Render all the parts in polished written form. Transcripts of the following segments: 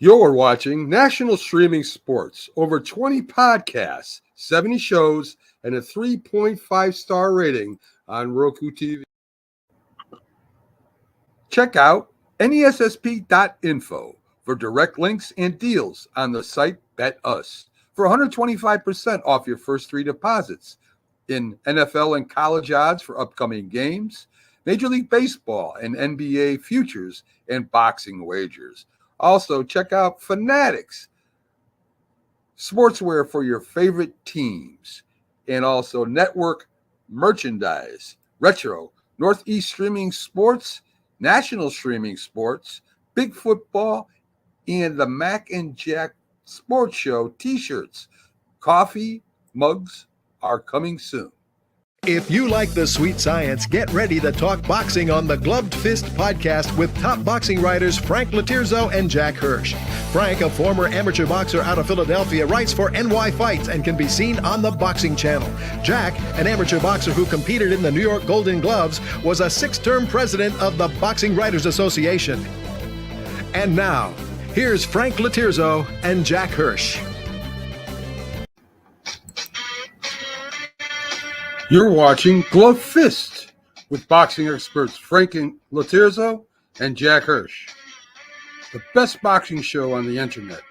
You're watching National Streaming Sports. Over 20 podcasts, 70 shows, and a 3.5-star rating on Roku TV. Check out nessp.info for direct links and deals on the site Bet Us for 125% off your first 3 deposits in NFL and college odds for upcoming games, Major League Baseball and NBA futures, and boxing wagers. Also, check out Fanatics, sportswear for your favorite teams, and also network merchandise, retro, Northeast Streaming Sports, National Streaming Sports, Big Football, and the Mac and Jack Sports Show t-shirts. Coffee mugs are coming soon. If you like the sweet science, get ready to talk boxing on the Gloved Fist podcast with top boxing writers Frank Lotierzo and Jack Hirsch. Frank, a former amateur boxer out of Philadelphia, writes for NY Fights and can be seen on the Boxing Channel. Jack, an amateur boxer who competed in the New York Golden Gloves, was a 6-term president of the Boxing Writers Association. And now, here's Frank Lotierzo and Jack Hirsch. You're watching Glove Fist with boxing experts Frank Lotierzo and Jack Hirsch. The best boxing show on the internet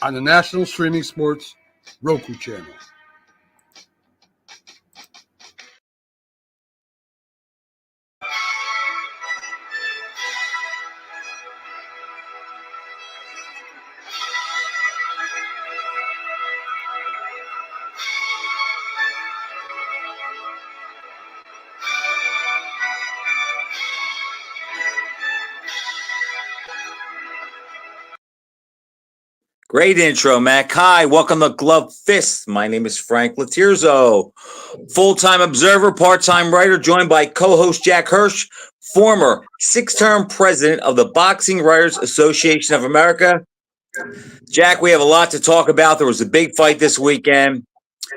on the National Streaming Sports Roku channel. Great intro, Mac. Hi, welcome to Glove Fist. My name is Frank Lotierzo, full-time observer, part-time writer, joined by co-host Jack Hirsch, former 6-term president of the Boxing Writers Association of America. Jack, we have a lot to talk about. There was a big fight this weekend.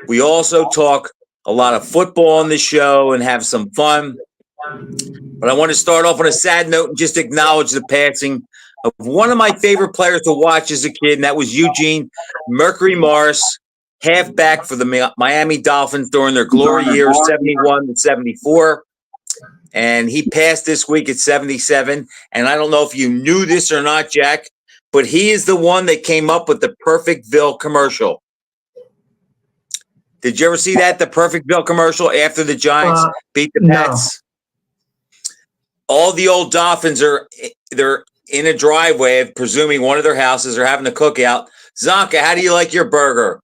We also talk a lot of football on the show and have some fun. But I want to start off on a sad note and just acknowledge the passing of one of my favorite players to watch as a kid, and that was Eugene Mercury Morris, halfback for the Miami Dolphins during their glory years, 71 to 74. And he passed this week at 77. And I don't know if you knew this or not, Jack, but he is the one that came up with the Perfectville commercial. Did you ever see that, the Perfectville commercial after the Giants beat the Pats? No. All the old Dolphins they're in a driveway, presuming one of their houses, are having a cookout. Zonka, how do you like your burger?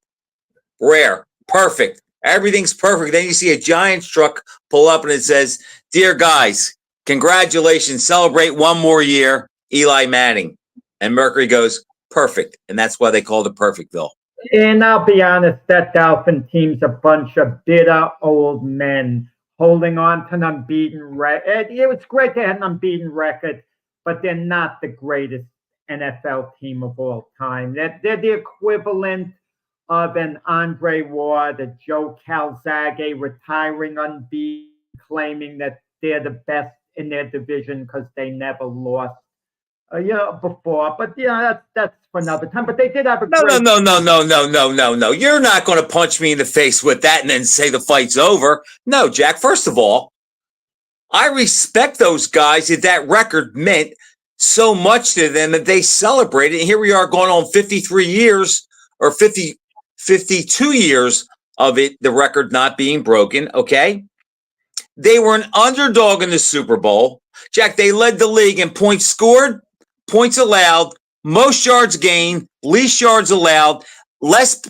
Rare. Perfect. Everything's perfect. Then you see a Giants truck pull up and it says, "Dear guys, congratulations. Celebrate one more year. Eli Manning." And Mercury goes, "Perfect." And that's why they called it Perfectville. And I'll be honest, that Dolphin team's a bunch of bitter old men holding on to an unbeaten record. It was great to have an unbeaten record, but they're not the greatest NFL team of all time. They're the equivalent of an Andre Ward, a Joe Calzaghe retiring unbeaten, claiming that they're the best in their division because they never lost, before. But that's for another time. But they did have a No. You're not going to punch me in the face with that and then say the fight's over. No, Jack. First of all, I respect those guys that record meant so much to them that they celebrated. And here we are going on 53 years or 52 years of it, the record not being broken, okay? They were an underdog in the Super Bowl. Jack, they led the league in points scored, points allowed, most yards gained, least yards allowed, least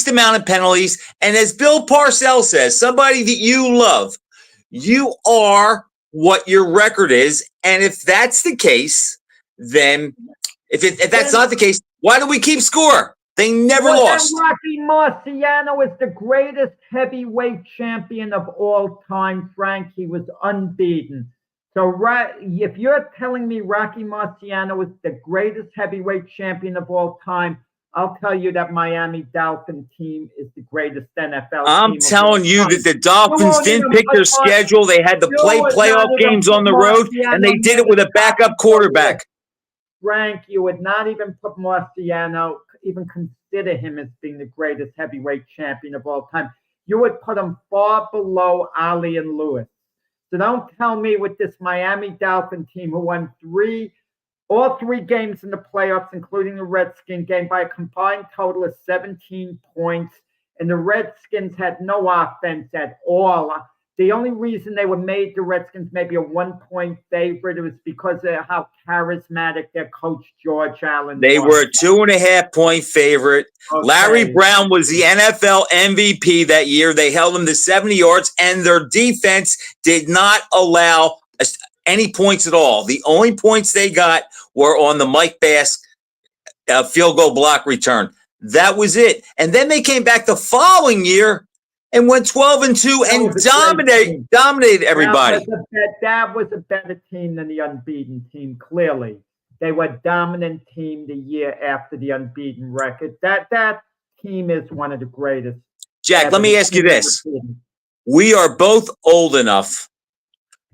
amount of penalties. And as Bill Parcells says, somebody that you love, you are what your record is. And if that's the case, then if that's not the case, why do we keep score? They never lost. Rocky Marciano is the greatest heavyweight champion of all time, Frank. He was unbeaten. So if you're telling me Rocky Marciano is the greatest heavyweight champion of all time, I'll tell you that Miami Dolphin team is the greatest NFL team. I'm telling you that the Dolphins didn't pick their schedule. They had to play playoff games on the road, and they did it with a backup quarterback. Frank, you would not even put Marciano, even consider him as being the greatest heavyweight champion of all time. You would put him far below Ali and Lewis. So don't tell me with this Miami Dolphin team who won all three games in the playoffs, including the Redskins game, by a combined total of 17 points. And the Redskins had no offense at all. The only reason they were made the Redskins maybe a 1-point favorite was because of how charismatic their coach George Allen They was. were a 2.5-point favorite. Okay. Larry Brown was the NFL MVP that year. They held him to 70 yards, and their defense did not allow any points at all. The only points they got were on the Mike Bass field goal block return. That was it. And then they came back the following year and went 12-2 and dominated everybody. That was a better team than the unbeaten team, clearly. They were a dominant team the year after the unbeaten record. That team is one of the greatest. Jack, let me ask you this. We are both old enough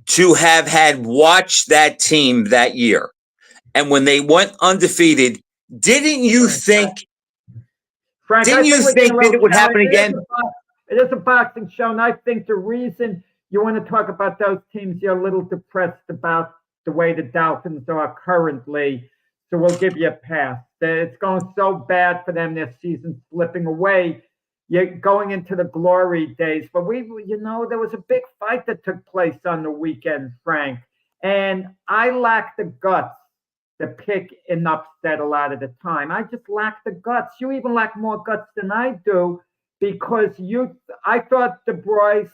to have had watched that team that year. And when they went undefeated, didn't you think Frank, that it would happen again? It is a boxing show, and I think the reason you want to talk about those teams, you're a little depressed about the way the Dolphins are currently. So we'll give you a pass. It's going so bad for them. Their season's slipping away. You're going into the glory days. But there was a big fight that took place on the weekend, Frank. And I lack the guts to pick an upset a lot of the time. I just lack the guts. You even lack more guts than I do. Because I thought the Boys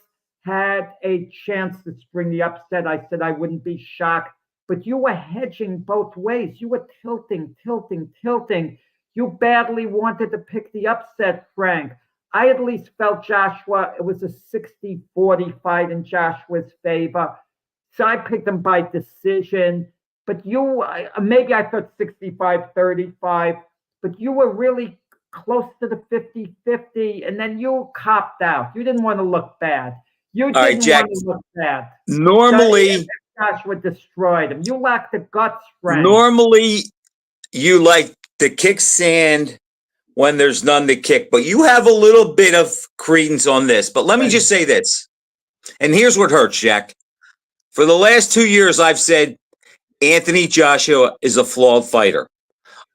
had a chance to spring the upset. I said I wouldn't be shocked, but you were hedging both ways. You were tilting. You badly wanted to pick the upset, Frank. I at least felt it was a 60-40 fight in Joshua's favor. So I picked him by decision. But maybe I thought 65-35, but you were really close to the 50-50, and then you copped out. You didn't want to look bad. You didn't want to look bad. Normally, Joshua destroyed him. You lack the guts, Frank. Normally, you like to kick sand when there's none to kick, but you have a little bit of credence on this. But let me just say this, and here's what hurts, Jack. For the last 2 years, I've said Anthony Joshua is a flawed fighter.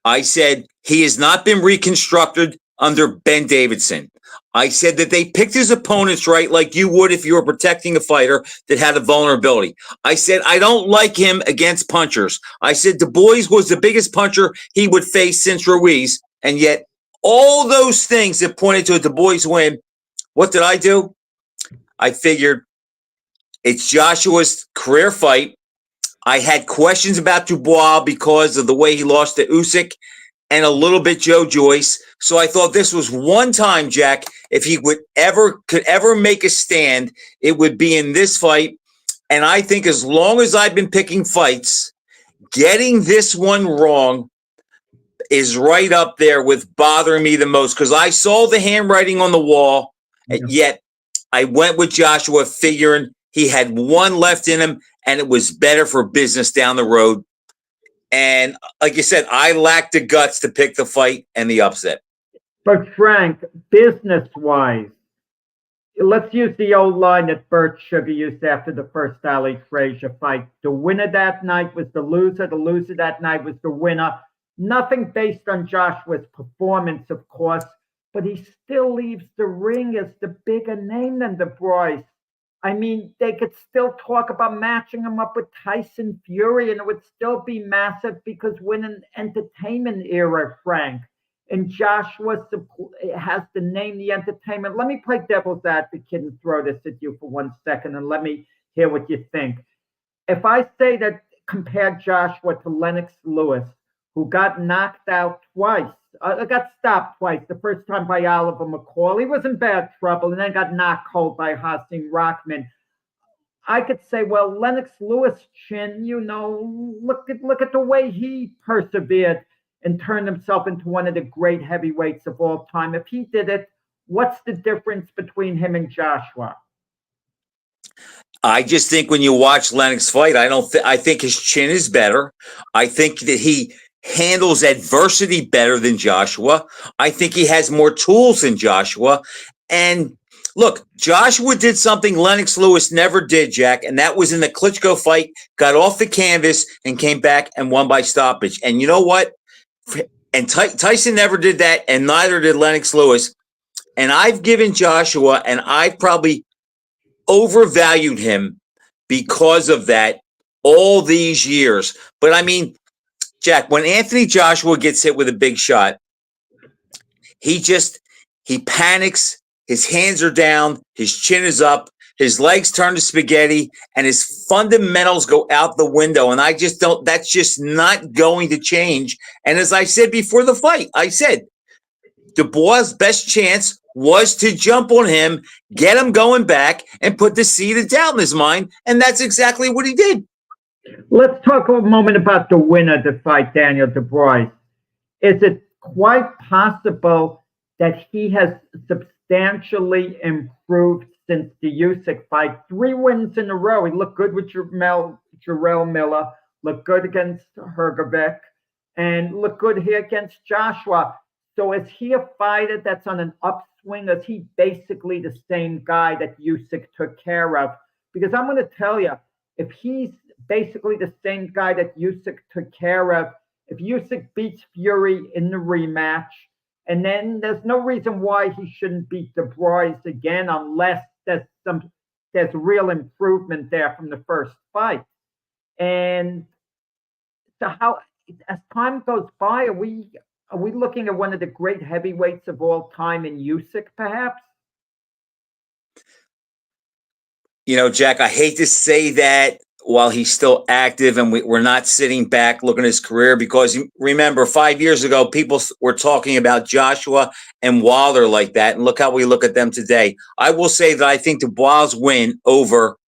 I said he has not been reconstructed under Ben Davidson. I said that they picked his opponents right like you would if you were protecting a fighter that had a vulnerability. I said I don't like him against punchers. I said Du Bois was the biggest puncher he would face since Ruiz, and yet all those things that pointed to a Du Bois win, what did I do? I figured it's Joshua's career fight. I had questions about Dubois because of the way he lost to Usyk and a little bit Joe Joyce. So I thought this was one time, Jack, if he could ever make a stand, it would be in this fight. And I think as long as I've been picking fights, getting this one wrong is right up there with bothering me the most because I saw the handwriting on the wall, yet I went with Joshua figuring he had one left in him and it was better for business down the road. And like you said, I lacked the guts to pick the fight and the upset. But Frank, business-wise, let's use the old line that Bert Sugar used after the first Ali Frazier fight. The winner that night was the loser. The loser that night was the winner. Nothing based on Joshua's performance, of course, but he still leaves the ring as the bigger name than the Boys. I mean, they could still talk about matching him up with Tyson Fury, and it would still be massive because we're in an entertainment era, Frank. And Joshua has to name the entertainment. Let me play devil's advocate and throw this at you for 1 second, and let me hear what you think. If I say that compare Joshua to Lennox Lewis, who got knocked out twice, got stopped twice. The first time by Oliver McCall. He was in bad trouble and then got knocked cold by Hasim Rahman. I could say, well, Lennox Lewis' chin, look at the way he persevered and turned himself into one of the great heavyweights of all time. If he did it, what's the difference between him and Joshua? I just think when you watch Lennox fight, I think his chin is better. I think that he handles adversity better than Joshua. I think he has more tools than Joshua. And look, Joshua did something Lennox Lewis never did, Jack, and that was in the Klitschko fight, got off the canvas and came back and won by stoppage. And you know what? And Tyson never did that, and neither did Lennox Lewis. And I've given Joshua, and I've probably overvalued him because of that all these years. But I mean, Jack, when Anthony Joshua gets hit with a big shot, he panics. His hands are down. His chin is up. His legs turn to spaghetti, and his fundamentals go out the window. And I just don't. That's just not going to change. And as I said before the fight, I said Dubois' best chance was to jump on him, get him going back, and put the seed of doubt in his mind. And that's exactly what he did. Let's talk a moment about the winner of the fight, Daniel Dubois. Is it quite possible that he has substantially improved since the Usyk fight? 3 wins in a row. He looked good with Jarrell Miller, looked good against Hrgovic, and looked good here against Joshua. So is he a fighter that's on an upswing? Is he basically the same guy that Usyk took care of? Because I'm going to tell you, if he's basically the same guy that Usyk took care of, if Usyk beats Fury in the rematch, and then there's no reason why he shouldn't beat Dubois again unless there's real improvement there from the first fight. And so how, as time goes by, are we looking at one of the great heavyweights of all time in Usyk, perhaps? You know, Jack, I hate to say that while he's still active and we're not sitting back looking at his career, because remember, 5 years ago, people were talking about Joshua and Wilder like that. And look how we look at them today. I will say that I think Dubois' win over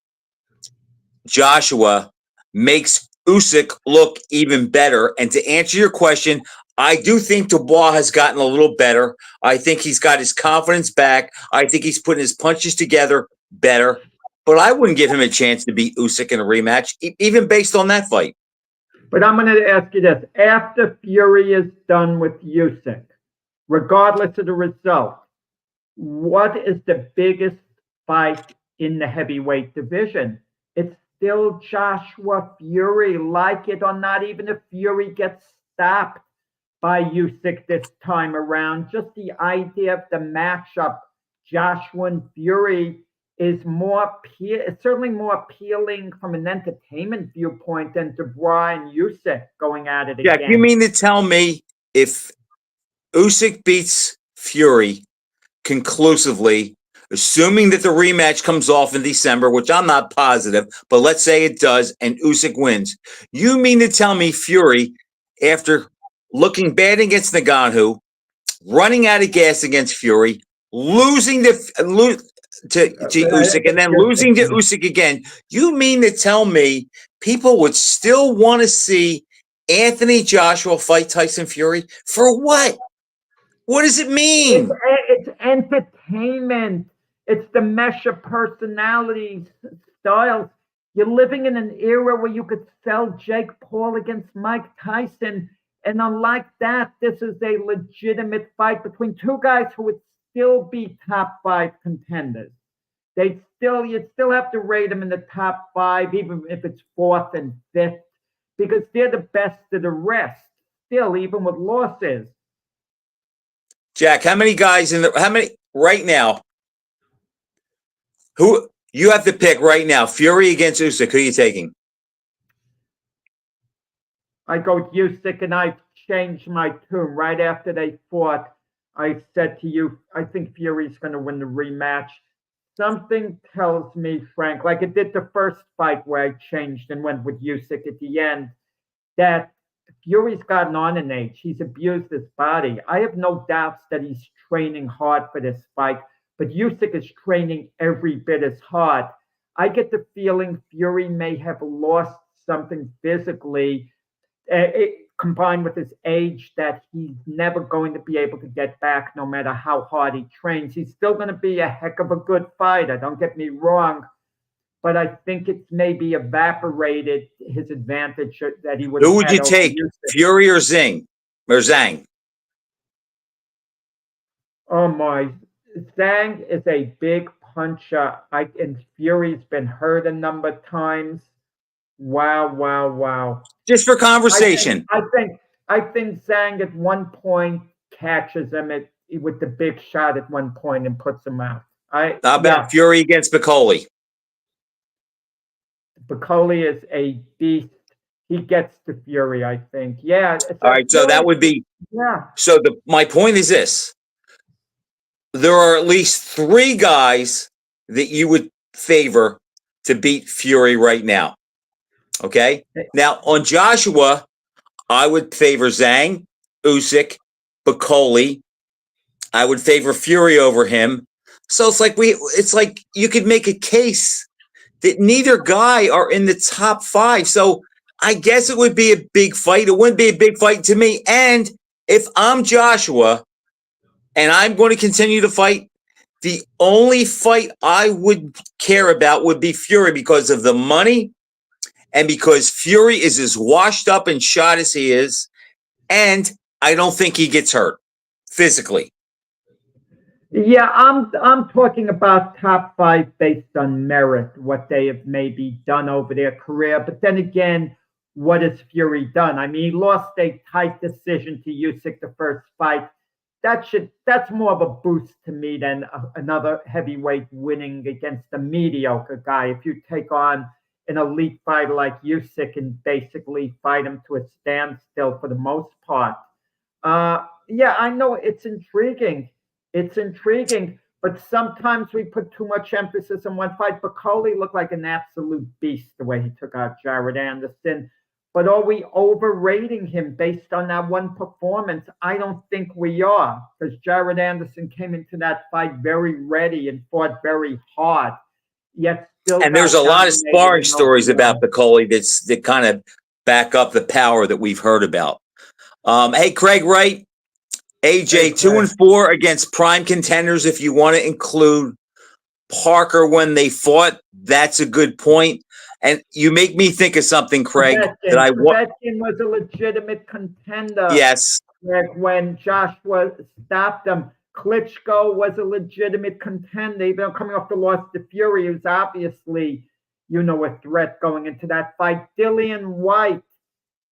Joshua makes Usyk look even better. And to answer your question, I do think Dubois has gotten a little better. I think he's got his confidence back. I think he's putting his punches together better. But I wouldn't give him a chance to beat Usyk in a rematch, even based on that fight. But I'm going to ask you this. After Fury is done with Usyk, regardless of the result, what is the biggest fight in the heavyweight division? It's still Joshua Fury, like it or not, even if Fury gets stopped by Usyk this time around. Just the idea of the matchup, Joshua and Fury, is certainly more appealing from an entertainment viewpoint than Dubois and Usyk going at it again. Yeah, you mean to tell me if Usyk beats Fury conclusively, assuming that the rematch comes off in December, which I'm not positive, but let's say it does, and Usyk wins, you mean to tell me Fury, after looking bad against Ngannou, running out of gas against Fury, losing to Usyk, and then losing to Usyk again, you mean to tell me people would still want to see Anthony Joshua fight Tyson Fury? For what? What does it mean? It's entertainment. It's the mesh of personalities, styles. You're living in an era where you could sell Jake Paul against Mike Tyson. And unlike that, this is a legitimate fight between two guys who would still be top 5 contenders. You'd still have to rate them in the top 5, even if it's 4th and 5th, because they're the best of the rest, still, even with losses. Jack, how many right now? Who you have to pick right now? Fury against Usyk. Who are you taking? I go with Usyk, and I changed my tune right after they fought. I said to you, I think Fury's going to win the rematch. Something tells me, Frank, like it did the first fight where I changed and went with Usyk at the end, that Fury's gotten on in age. He's abused his body. I have no doubts that he's training hard for this fight, but Usyk is training every bit as hard. I get the feeling Fury may have lost something physically, combined with his age, that he's never going to be able to get back no matter how hard he trains. He's still going to be a heck of a good fighter, don't get me wrong, but I think it's maybe evaporated his advantage that he would Who have would had you over take, Usyk. Fury or Zhang? Oh my, Zhang is a big puncher. And Fury's been hurt a number of times. Wow, wow, wow. Just for I think conversation. I think I think Zhang at one point catches him with the big shot at one point and puts him out. How Yeah, about Fury against Piccoli? Piccoli is a beast. He gets to Fury, I think. Yeah. All right, so that would be. Yeah. So my point is this: there are at least 3 guys that you would favor to beat Fury right now. Okay. Now on Joshua, I would favor Zhang, Usyk, Piccoli. I would favor Fury over him. So it's like you could make a case that neither guy are in the top 5. So I guess it would be a big fight. It wouldn't be a big fight to me. And if I'm Joshua and I'm going to continue to fight, the only fight I would care about would be Fury because of the money and because Fury is as washed up and shot as he is. And I don't think he gets hurt physically. Yeah, I'm talking about top 5 based on merit, what they have maybe done over their career. But then again, what has Fury done? I mean, he lost a tight decision to Usyk the first fight. That's more of a boost to me than another heavyweight winning against a mediocre guy. If you take on an elite fighter like Usyk and basically fight him to a standstill for the most part. Yeah, I know it's intriguing. It's intriguing, but sometimes we put too much emphasis on one fight. Piccoli looked like an absolute beast the way he took out Jared Anderson. But are we overrating him based on that one performance? I don't think we are, because Jared Anderson came into that fight very ready and fought very hard. Yet still, and there's a lot of sparring stories about Piccoli that kind of back up the power that we've heard about. Hey, Craig Wright. AJ, 2-4 against prime contenders. If you want to include Parker when they fought, that's a good point. And you make me think of something, Craig, that I want. Povetkin was a legitimate contender. Yes. When Joshua stopped him, Klitschko was a legitimate contender. Even coming off the loss to Fury, he was obviously, a threat going into that fight. Dillian White.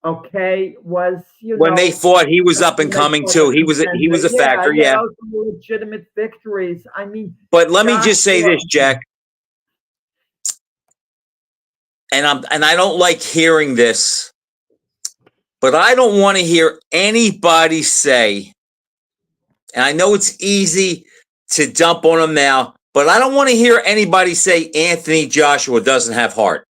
Okay, was when they fought, he was up and coming too. He was a factor. Yeah, those were legitimate victories. I mean, but let me just say this, Jack, and I don't like hearing this, but I don't want to hear anybody say, and I know it's easy to dump on him now, but I don't want to hear anybody say Anthony Joshua doesn't have heart.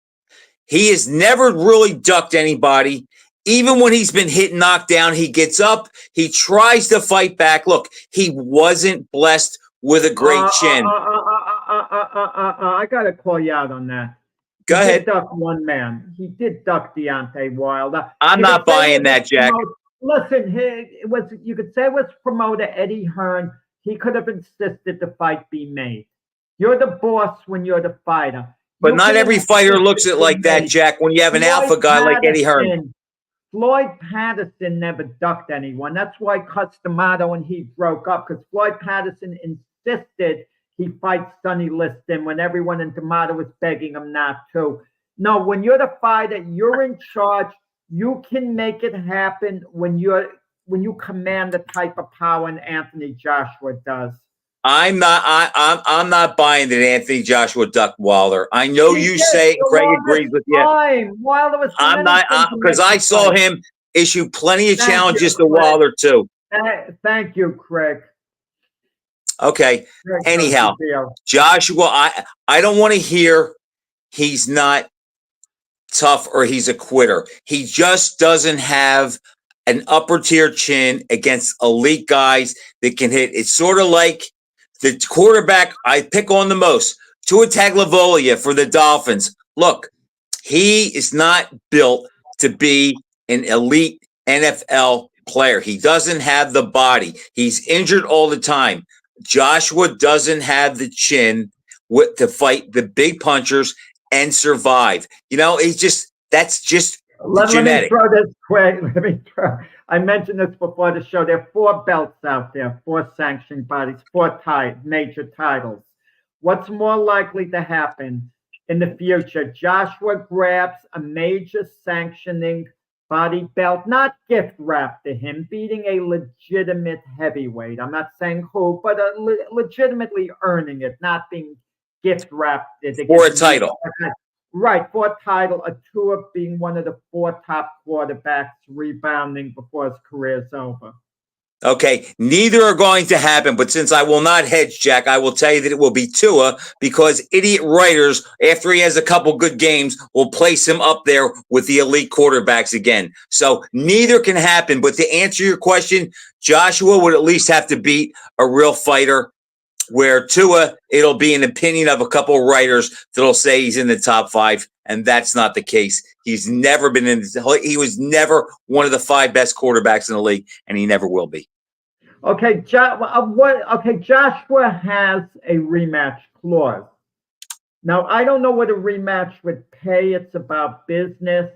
He has never really ducked anybody. Even when he's been hit and knocked down, he gets up. He tries to fight back. Look, he wasn't blessed with a great chin. I got to call you out on that. Go ahead. He did duck one man. He did duck Deontay Wilder. I'm not buying that, Jack. Listen, you could say it was promoter Eddie Hearn. He could have insisted the fight be made. You're the boss when you're the fighter. But not every fighter looks at it like that, Jack, when you have an alpha guy like Eddie Hearn. Floyd Patterson never ducked anyone. That's why Customato and he broke up, because Floyd Patterson insisted he fight Sonny Liston when everyone in D'Amato was begging him not to. No, when you're the fighter, you're in charge. You can make it happen when you command the type of power and Anthony Joshua does. I'm not buying that Anthony Joshua ducked Wilder. I know you say Craig agrees with you. Wilder was I'm not, because I saw him issue plenty of challenges to Wilder too. Thank you, Craig. Okay. Anyhow, Joshua, I don't want to hear he's not tough or he's a quitter. He just doesn't have an upper tier chin against elite guys that can hit. It's sort of like the quarterback I pick on the most, Tua Tagovailoa for the Dolphins. Look, he is not built to be an elite NFL player. He doesn't have the body. He's injured all the time. Joshua doesn't have the chin to fight the big punchers and survive. That's just Let me genetic. throw this quick. I mentioned this before the show. There are 4 belts out there, 4 sanctioning bodies, 4 major titles. What's more likely to happen in the future? Joshua grabs a major sanctioning body belt, not gift wrapped to him, beating a legitimate heavyweight. I'm not saying who, but legitimately earning it, not being gift wrapped. For a title. Right, for a title, a Tua being one of the 4 top quarterbacks rebounding before his career's over. Okay, neither are going to happen, but since I will not hedge, Jack, I will tell you that it will be Tua because idiot writers, after he has a couple good games, will place him up there with the elite quarterbacks again. So neither can happen, but to answer your question, Joshua would at least have to beat a real fighter, where Tua, it'll be an opinion of a couple of writers that'll say he's in the top 5, and that's not the case. He's never been he was never one of the 5 best quarterbacks in the league, and he never will be. Okay, Joshua has a rematch clause. Now, I don't know what a rematch would pay. It's about business.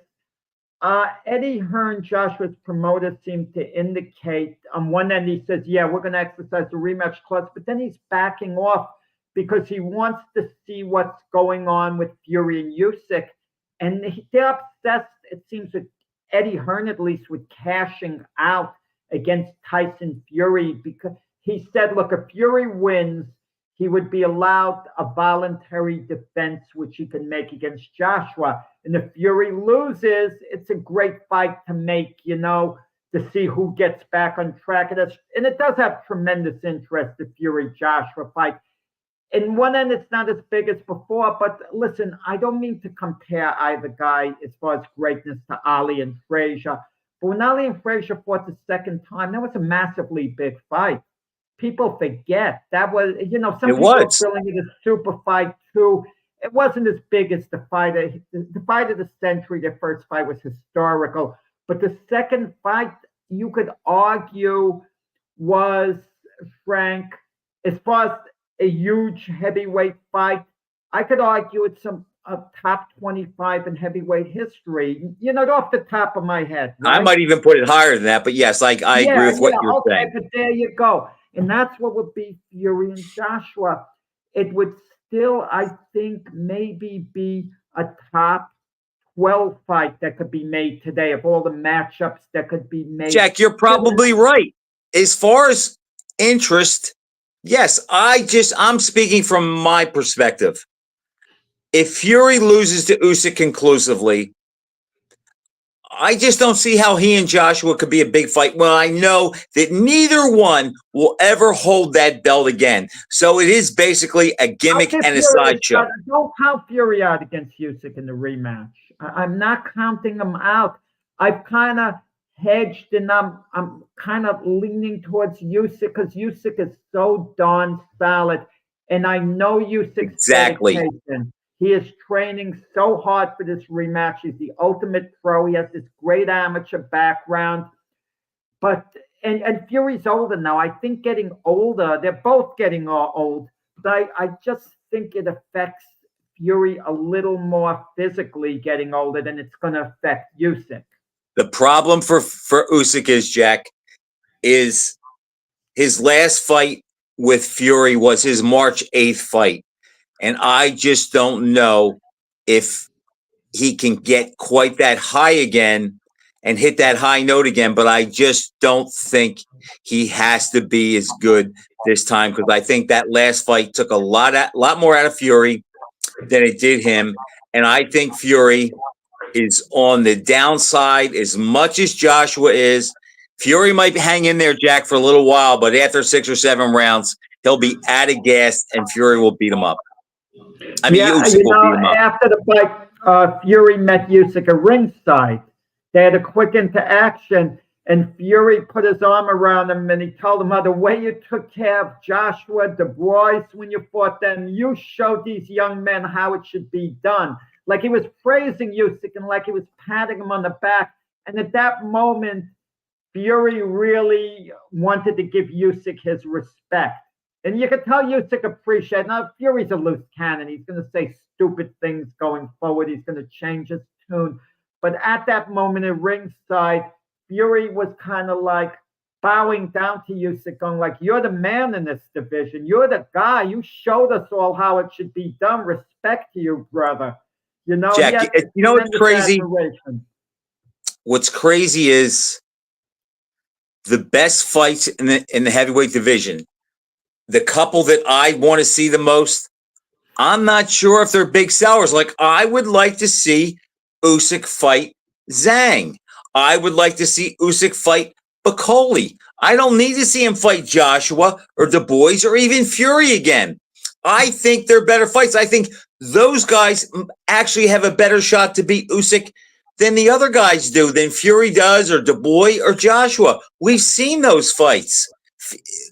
Eddie Hearn, Joshua's promoter, seemed to indicate on one end, he says, yeah, we're going to exercise the rematch clause, but then he's backing off because he wants to see what's going on with Fury and Usyk. And they're obsessed, it seems, with Eddie Hearn, at least, with cashing out against Tyson Fury, because he said, look, if Fury wins, he would be allowed a voluntary defense, which he can make against Joshua. And if Fury loses, it's a great fight to make, to see who gets back on track. And it does have tremendous interest, the Fury-Joshua fight. In one end, it's not as big as before, but listen, I don't mean to compare either guy as far as greatness to Ali and Frazier. But when Ali and Frazier fought the second time, that was a massively big fight. People forget that was, some people are feeling it a super fight too. It wasn't as big as the fight of the century. Their first fight was historical, but the second fight, you could argue, was, Frank, as far as a huge heavyweight fight, I could argue it's a top 25 in heavyweight history, off the top of my head. Right? I might even put it higher than that, but yes, I agree with what you're saying. But there you go. And that's what would be Fury and Joshua. It would still, I think, maybe be a top 12 fight that could be made today of all the matchups that could be made. Jack, you're probably right. As far as interest, yes, I'm speaking from my perspective. If Fury loses to Usyk conclusively, I just don't see how he and Joshua could be a big fight. Well, I know that neither one will ever hold that belt again. So it is basically a gimmick and a sideshow. Don't count Fury out against Usyk in the rematch. I'm not counting him out. I've kind of hedged, and I'm kind of leaning towards Usyk because Usyk is so darn solid. And I know Usyk's dedication. He is training so hard for this rematch. He's the ultimate pro. He has this great amateur background. But and Fury's older now. I think getting older, they're both getting old. But I just think it affects Fury a little more physically getting older than it's going to affect Usyk. The problem for Usyk is, Jack, is his last fight with Fury was his March 8th fight. And I just don't know if he can get quite that high again and hit that high note again. But I just don't think he has to be as good this time, because I think that last fight took a lot more out of Fury than it did him. And I think Fury is on the downside as much as Joshua is. Fury might hang in there, Jack, for a little while, but after 6 or 7 rounds, he'll be out of gas and Fury will beat him up. I mean, Usyk will beat him up. After the fight, Fury met Usyk at ringside. They had a quick interaction, and Fury put his arm around him, and he told him, the way you took care of Joshua, Du Bois, when you fought them, you showed these young men how it should be done. Like he was praising Usyk and like he was patting him on the back. And at that moment, Fury really wanted to give Usyk his respect. And you could tell Usyk appreciated. Now, Fury's a loose cannon. He's going to say stupid things going forward. He's going to change his tune. But at that moment in ringside, Fury was kind of like bowing down to Usyk, going like, "You're the man in this division. You're the guy. You showed us all how it should be done. Respect to you, brother." You know, Jack, you know what's crazy? What's crazy is the best fights in the heavyweight division. The couple that I want to see the most, I'm not sure if they're big sellers. Like, I would like to see Usyk fight Zhang. I would like to see Usyk fight Bacoli. I don't need to see him fight Joshua or Du Bois or even Fury again. I think they're better fights. I think those guys actually have a better shot to beat Usyk than the other guys do, than Fury does, or Du Bois or Joshua. We've seen those fights.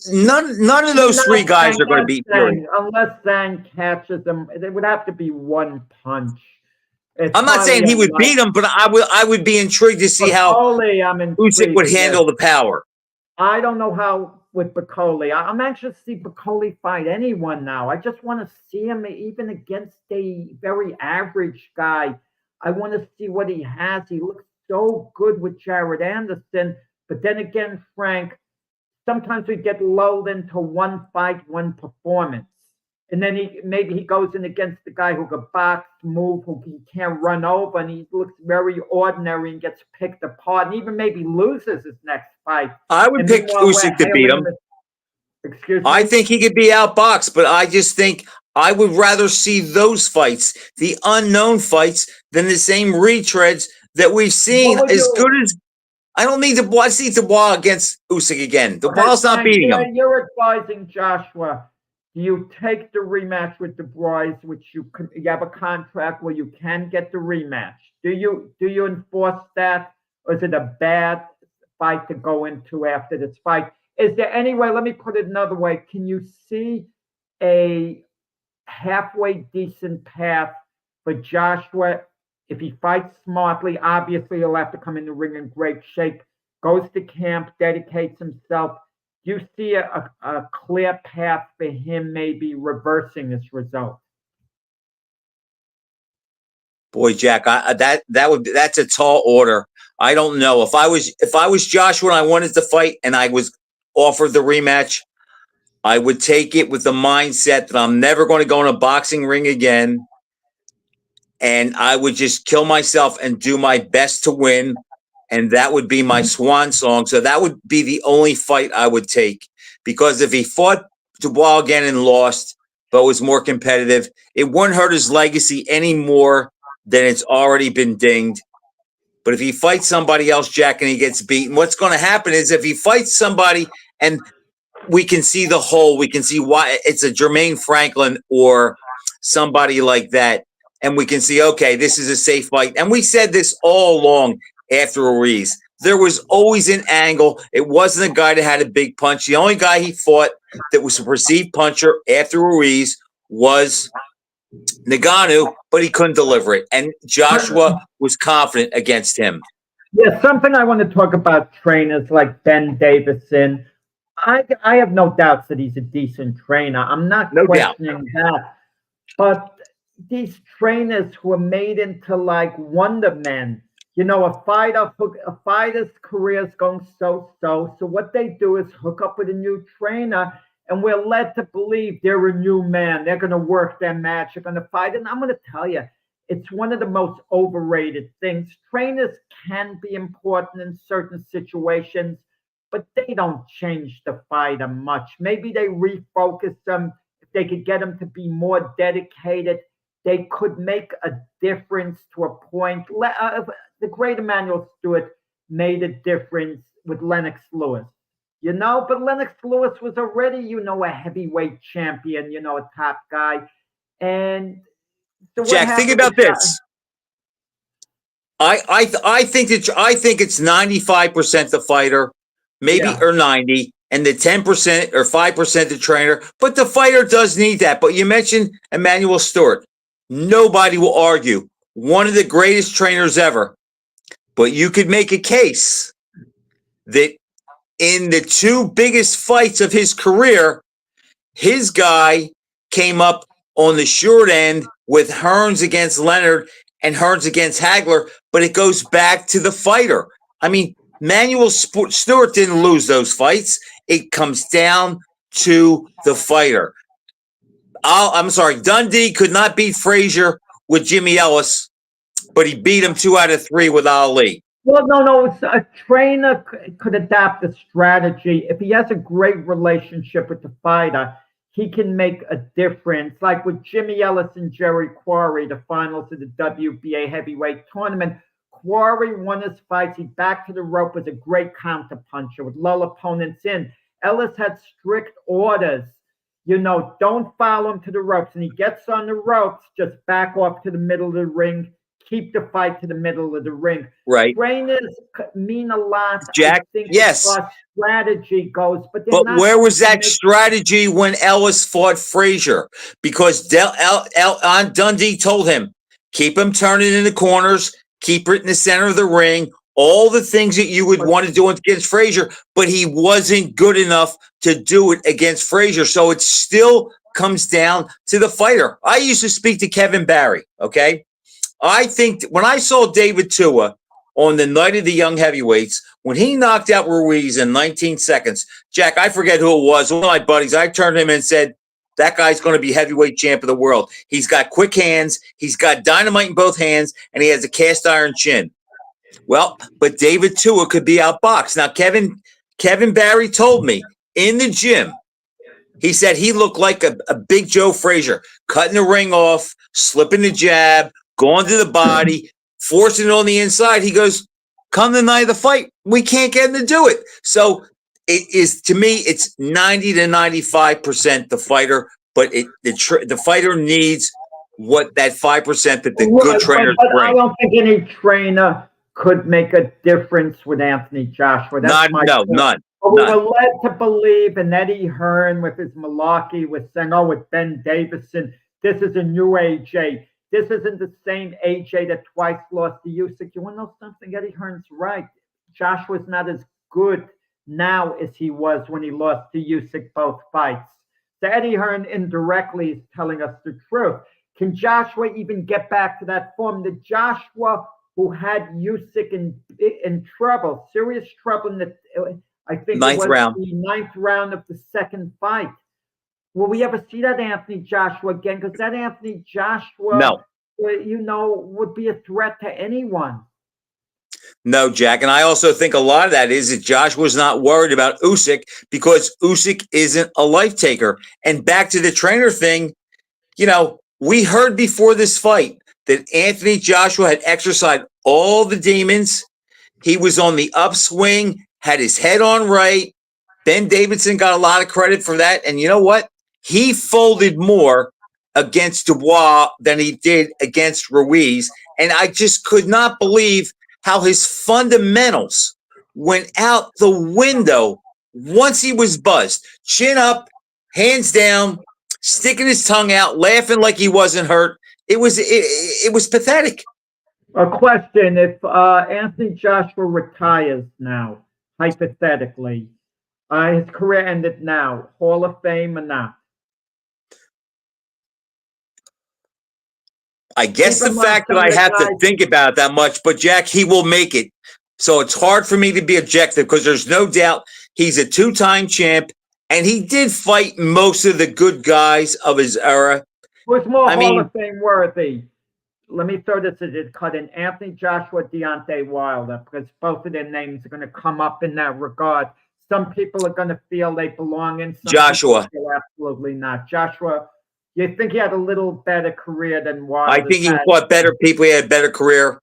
None of those three guys are going to beat Fury. Unless Zhang catches them, it would have to be one punch. I'm not saying he would beat him, but I would be intrigued to see how Usyk would handle the power. I don't know how with Bacoli. I'm anxious to see Bacoli fight anyone now. I just want to see him even against a very average guy. I want to see what he has. He looks so good with Jared Anderson. But then again, Frank, sometimes we get lulled into one fight, one performance. And then maybe he goes in against the guy who can box, move, who he can't run over, and he looks very ordinary and gets picked apart, and even maybe loses his next fight. I would pick Usyk to beat him. Excuse me? I think he could be outboxed, but I just think I would rather see those fights, the unknown fights, than the same retreads that we've seen. As good as I don't need to. I see Dubois against Usyk again. Dubois not beating him. You're advising Joshua. Do you take the rematch with Du Bois, which you have a contract where you can get the rematch? Do you enforce that, or is it a bad fight to go into after this fight? Is there any way? Let me put it another way. Can you see a halfway decent path for Joshua if he fights smartly? Obviously, he'll have to come in the ring in great shape. Goes to camp, dedicates himself. You see a clear path for him maybe reversing this result? Boy, Jack, that's a tall order. I don't know. If I was Joshua and I wanted to fight and I was offered the rematch, I would take it with the mindset that I'm never going to go in a boxing ring again, and I would just kill myself and do my best to win. And that would be my swan song. So that would be the only fight I would take. Because if he fought Dubois again and lost, but was more competitive, it wouldn't hurt his legacy any more than it's already been dinged. But if he fights somebody else, Jack, and he gets beaten, what's going to happen is if he fights somebody and we can see the whole, we can see why it's a Jermaine Franklin or somebody like that. And we can see, okay, this is a safe fight. And we said this all along. After Ruiz, there was always an angle. It wasn't a guy that had a big punch. The only guy he fought that was a perceived puncher after Ruiz was Ngannou, but he couldn't deliver it. And Joshua was confident against him. Yeah, something I want to talk about trainers like Ben Davison. I have no doubts that he's a decent trainer. I'm not questioning that. But these trainers who are made into like wonder men. You know, a fighter's career is going so-so. So what they do is hook up with a new trainer, and we're led to believe they're a new man. They're going to work their match. They're going to fight. And I'm going to tell you, it's one of the most overrated things. Trainers can be important in certain situations, but they don't change the fighter much. Maybe they refocus them. If they could get them to be more dedicated, they could make a difference to a point. The great Emmanuel Stewart made a difference with Lennox Lewis, you know, but Lennox Lewis was already, you know, a heavyweight champion, you know, a top guy. And so Jack, think about this. I think it's 95% the fighter, maybe or 90, and the 10% or 5% the trainer. But the fighter does need that. But you mentioned Emmanuel Stewart. Nobody will argue. One of the greatest trainers ever. But you could make a case that in the two biggest fights of his career, his guy came up on the short end with Hearns against Leonard and Hearns against Hagler, but it goes back to the fighter. I mean, Manuel Stewart didn't lose those fights. It comes down to the fighter. I'm sorry, Dundee could not beat Frazier with Jimmy Ellis, but he beat him 2 out of 3 with Ali. Well, no. A trainer could adapt a strategy. If he has a great relationship with the fighter, he can make a difference. Like with Jimmy Ellis and Jerry Quarry, the finals of the WBA heavyweight tournament. Quarry won his fights. He backed to the rope, was a great counterpuncher, would lull opponents in. Ellis had strict orders. Don't follow him to the ropes. And he gets on the ropes, just back off to the middle of the ring. Keep the fight to the middle of the ring. Right. Trainers mean a lot. Jack, I think yes. As strategy goes, but where was that strategy when Ellis fought Frazier? Because Dundee told him, keep him turning in the corners, keep it in the center of the ring, all the things that you would want to do against Frazier, but he wasn't good enough to do it against Frazier. So it still comes down to the fighter. I used to speak to Kevin Barry, okay? I think when I saw David Tua on the night of the young heavyweights, when he knocked out Ruiz in 19 seconds, Jack, I forget who it was, one of my buddies, I turned to him and said, that guy's going to be heavyweight champ of the world. He's got quick hands, he's got dynamite in both hands, and he has a cast iron chin. Well, but David Tua could be outboxed. Now, Kevin Barry told me in the gym, he said he looked like a big Joe Frazier, cutting the ring off, slipping the jab, going to the body, forcing it on the inside. He goes, come the night of the fight, we can't get him to do it. So it is, to me, it's 90 to 95% the fighter, but the fighter needs what that 5% that the good trainers bring. I don't think any trainer could make a difference with Anthony Joshua. None. But we were led to believe, and Eddie Hearn with his malarkey was saying, with Ben Davison, this is a new AJ. This isn't the same AJ that twice lost to Usyk. You want to know something? Eddie Hearn's right. Joshua's not as good now as he was when he lost to Usyk both fights. So Eddie Hearn indirectly is telling us the truth. Can Joshua even get back to that form? The Joshua who had Usyk in trouble, serious trouble in I think the ninth round of the second fight. Will we ever see that Anthony Joshua again? Because that Anthony Joshua, would be a threat to anyone. No, Jack. And I also think a lot of that is that Joshua's not worried about Usyk because Usyk isn't a life taker. And back to the trainer thing, we heard before this fight that Anthony Joshua had exercised all the demons. He was on the upswing, had his head on right. Ben Davidson got a lot of credit for that. And you know what? He folded more against Dubois than he did against Ruiz. And I just could not believe how his fundamentals went out the window once he was buzzed. Chin up, hands down, sticking his tongue out, laughing like he wasn't hurt. It was pathetic. A question: if Anthony Joshua retires now, hypothetically, his career ended now, Hall of Fame or not? I guess the fact that I have to think about it that much, but Jack, he will make it. So it's hard for me to be objective because there's no doubt he's a 2-time champ and he did fight most of the good guys of his era. Who's more Hall of Fame worthy? Let me throw this as a cut in. Anthony Joshua, Deontay Wilder, because both of their names are going to come up in that regard. Some people are going to feel they belong in. Some Joshua. Absolutely not. Joshua, you think he had a little better career than Wilder? I think he fought better people. He had a better career,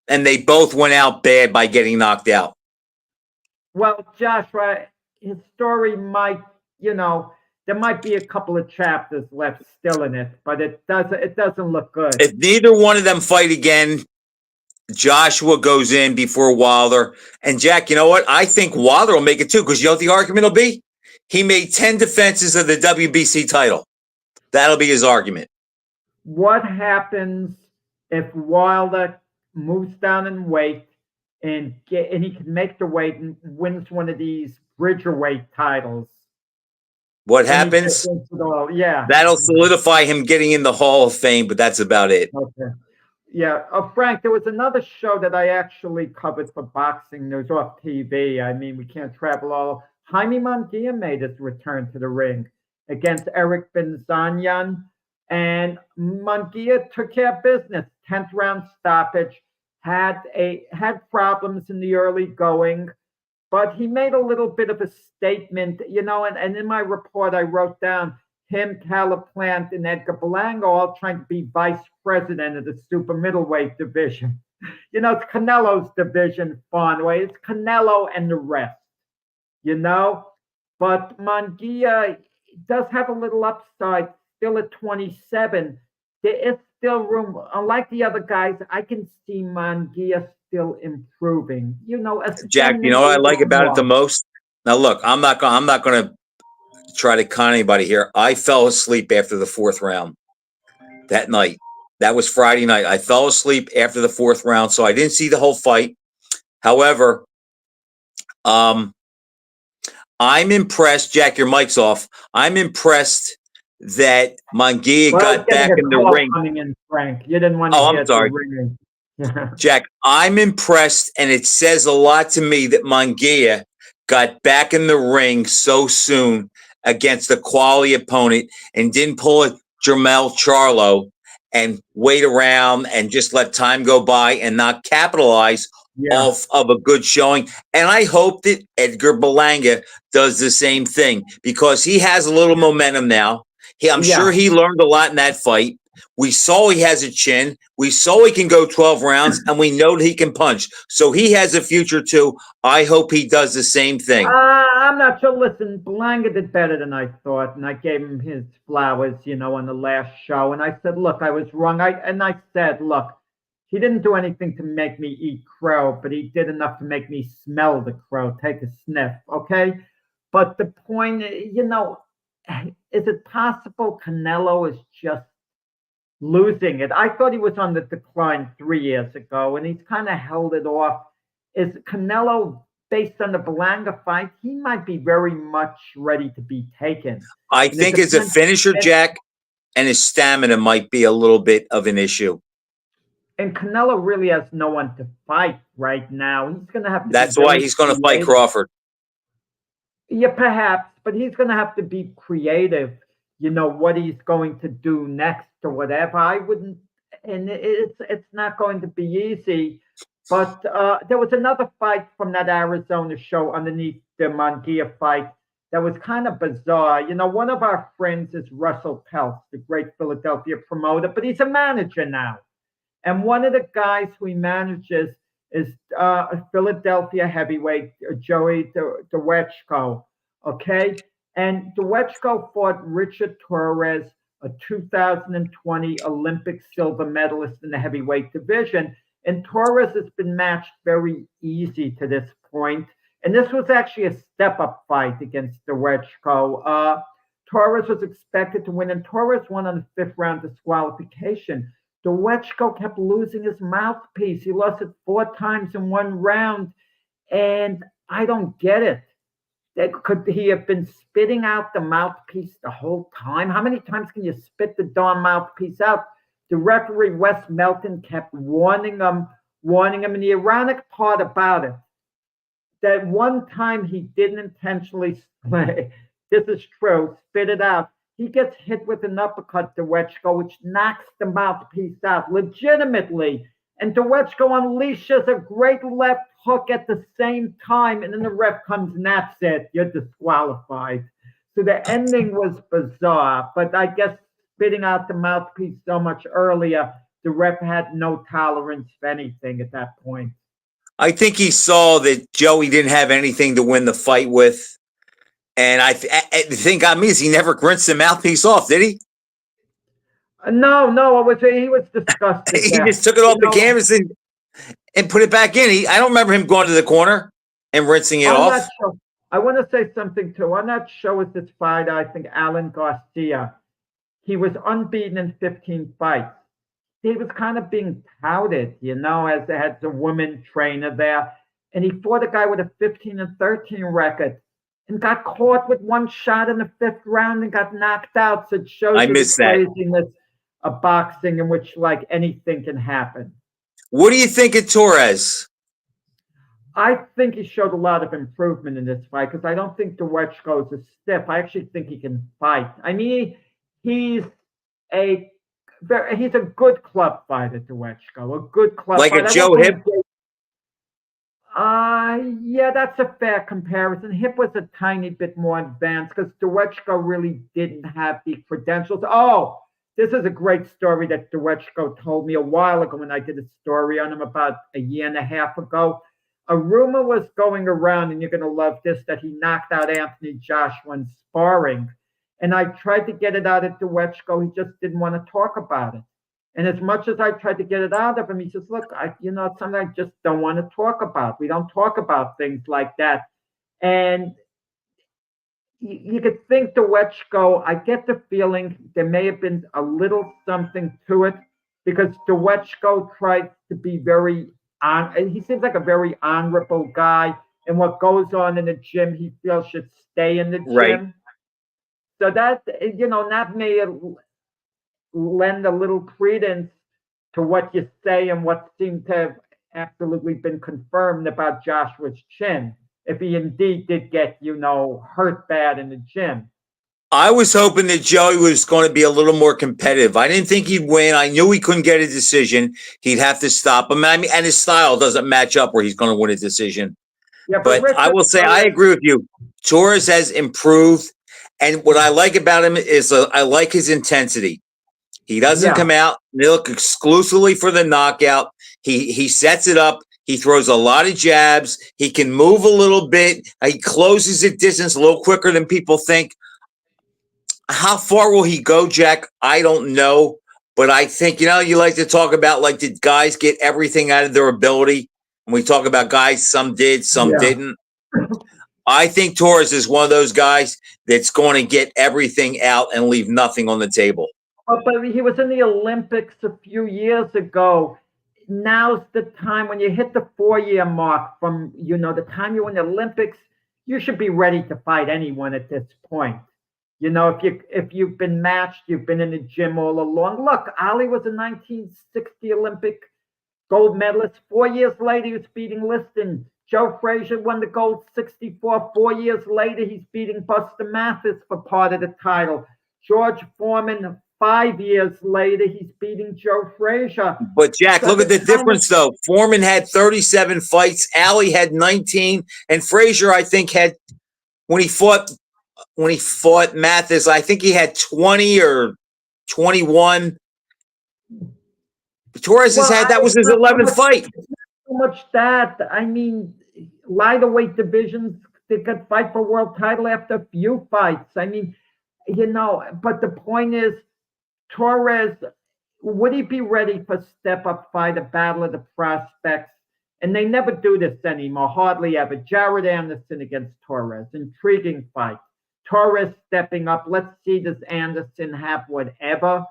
and they both went out bad by getting knocked out. Well, Joshua, his story might, there might be a couple of chapters left still in it, but it doesn't look good. If neither one of them fight again, Joshua goes in before Wilder. And Jack, you know what? I think Wilder will make it too, because you know what the argument will be? He made 10 defenses of the WBC title. That'll be his argument. What happens if Wilder moves down in weight and he can make the weight and wins one of these Bridgerweight titles? What And he happens? gets into the, yeah. That'll solidify him getting in the Hall of Fame, but that's about it. Okay. Yeah. Frank, there was another show that I actually covered for Boxing News off TV. I mean, we can't travel all. Jaime Munguia made his return to the ring against Eric Benzanian. And Munguia took care of business. 10th round stoppage. Had problems in the early going, but he made a little bit of a statement, and in my report I wrote down him, Calaplant, and Edgar Berlanga all trying to be vice president of the super middleweight division. It's Canelo's division, Farnway. It's Canelo and the rest, you know. But Munguia does have a little upside, still at 27. There is still room. Unlike the other guys, I can see Munguia still improving. Jack, you know what I like about it the most? Now, look, I'm not going to try to con anybody here. I fell asleep after the 4th round that night. That was Friday night. I fell asleep after the 4th round, so I didn't see the whole fight. However, I'm impressed. Jack, your mic's off. I'm impressed that Munguia got back in the ring. In, Frank. You didn't want to hear I'm sorry. Jack, I'm impressed, and it says a lot to me that Munguia got back in the ring so soon against a quality opponent and didn't pull a Jermell Charlo and wait around and just let time go by and not capitalize off of a good showing. And I hope that Edgar Berlanga does the same thing because he has a little momentum now. I'm sure he learned a lot in that fight. We saw he has a chin. We saw he can go 12 rounds, and we know that he can punch. So he has a future too. I hope he does the same thing. I'm not sure. Listen, Berlanga did better than I thought, and I gave him his flowers, on the last show. And I said, look, I was wrong. I said, look, he didn't do anything to make me eat crow, but he did enough to make me smell the crow, take a sniff, okay? But the point, is it possible Canelo is just losing it? I thought he was on the decline 3 years ago, and he's kind of held it off. Is Canelo, based on the Berlanga fight, he might be very much ready to be taken. I think as a finisher, Jack, and his stamina might be a little bit of an issue. And Canelo really has no one to fight right now. He's going to have to. That's why he's going to fight Crawford. Yeah, perhaps, but he's going to have to be creative. What he's going to do next or whatever. I wouldn't, and it's not going to be easy. But there was another fight from that Arizona show underneath the Munguia fight that was kind of bizarre. One of our friends is Russell Peltz, the great Philadelphia promoter, but he's a manager now. And one of the guys who he manages is a Philadelphia heavyweight, Joey DeWetchko, okay? And DeWetchko fought Richard Torres, a 2020 Olympic silver medalist in the heavyweight division. And Torres has been matched very easy to this point. And this was actually a step-up fight against DeWetchko. Torres was expected to win, and Torres won on the 5th round disqualification. DeWetchko kept losing his mouthpiece. He lost it 4 times in 1 round, and I don't get it. Could he have been spitting out the mouthpiece the whole time? How many times can you spit the darn mouthpiece out? The referee, Wes Melton, kept warning him. And the ironic part about it, that one time he didn't intentionally, this is true, spit it out. He gets hit with an uppercut, DeWetchko, which knocks the mouthpiece out legitimately. And DeWetchko unleashes a great left hook at the same time. And then the ref comes and that's it. You're disqualified. So the ending was bizarre. But I guess spitting out the mouthpiece so much earlier, the ref had no tolerance for anything at that point. I think he saw that Joey didn't have anything to win the fight with. And the thing got me is he never rinsed the mouthpiece off, did he? No, he was disgusted. He just took it off the canvas and put it back in. I don't remember him going to the corner and rinsing it off. Sure. I want to say something too. On that show with this fight, I think Alan Garcia, he was unbeaten in 15 fights. He was kind of being touted, as a woman trainer there. And he fought a guy with a 15-13 record. and got caught with one shot in the 5th round and got knocked out. So it shows I you the missed that. craziness of boxing in which like anything can happen. What do you think of Torres? I think he showed a lot of improvement in this fight because I don't think Dwechko is a stiff. I actually think he can fight. I mean, he's a good club fighter, Dwechko. A good club Like fighter. a Joe Hip? Yeah, that's a fair comparison. Hip was a tiny bit more advanced because Dwechko really didn't have the credentials. Oh, this is a great story that Dwechko told me a while ago when I did a story on him about a year and a half ago. A rumor was going around, and you're going to love this, that he knocked out Anthony Joshua in sparring. And I tried to get it out of Dwechko. He just didn't want to talk about it. And as much as I tried to get it out of him, he says, look, it's something I just don't want to talk about. We don't talk about things like that. And you could think Dwechko, I get the feeling there may have been a little something to it because Dwechko tried to be he seems like a very honorable guy. And what goes on in the gym, he feels should stay in the gym. Right. So that may lend a little credence to what you say and what seemed to have absolutely been confirmed about Joshua's chin, if he indeed did get, hurt bad in the gym. I was hoping that Joey was going to be a little more competitive. I didn't think he'd win. I knew he couldn't get a decision. He'd have to stop him. I mean, and his style doesn't match up where he's going to win a decision. Yeah, but Richard, I will say I agree with you. Torres has improved. And what I like about him is I like his intensity. He doesn't come out and look exclusively for the knockout. He sets it up. He throws a lot of jabs. He can move a little bit. He closes the distance a little quicker than people think. How far will he go, Jack? I don't know. But I think, you like to talk about, like, did guys get everything out of their ability? When we talk about guys, some did, some didn't. I think Torres is one of those guys that's going to get everything out and leave nothing on the table. But he was in the Olympics a few years ago. Now's the time when you hit the 4-year mark from, the time you're in the Olympics, you should be ready to fight anyone at this point. If you've been matched, you've been in the gym all along. Look, Ali was a 1960 Olympic gold medalist. 4 years later, he was beating Liston. Joe Frazier won the gold 64. 4 years later, he's beating Buster Mathis for part of the title. George Foreman, 5 years later, he's beating Joe Frazier. But Jack, look at the difference, though. Foreman had 37 fights. Ali had 19. And Frazier, I think, had, when he fought Mathis, I think he had 20 or 21. Torres has had, that was his 11th fight. So much that, I mean, lighter weight divisions, they could fight for world title after a few fights. I mean, but the point is, Torres, would he be ready for step-up fight, a battle of the prospects? And they never do this anymore, hardly ever. Jared Anderson against Torres, intriguing fight. Torres stepping up. Let's see, does Anderson have whatever?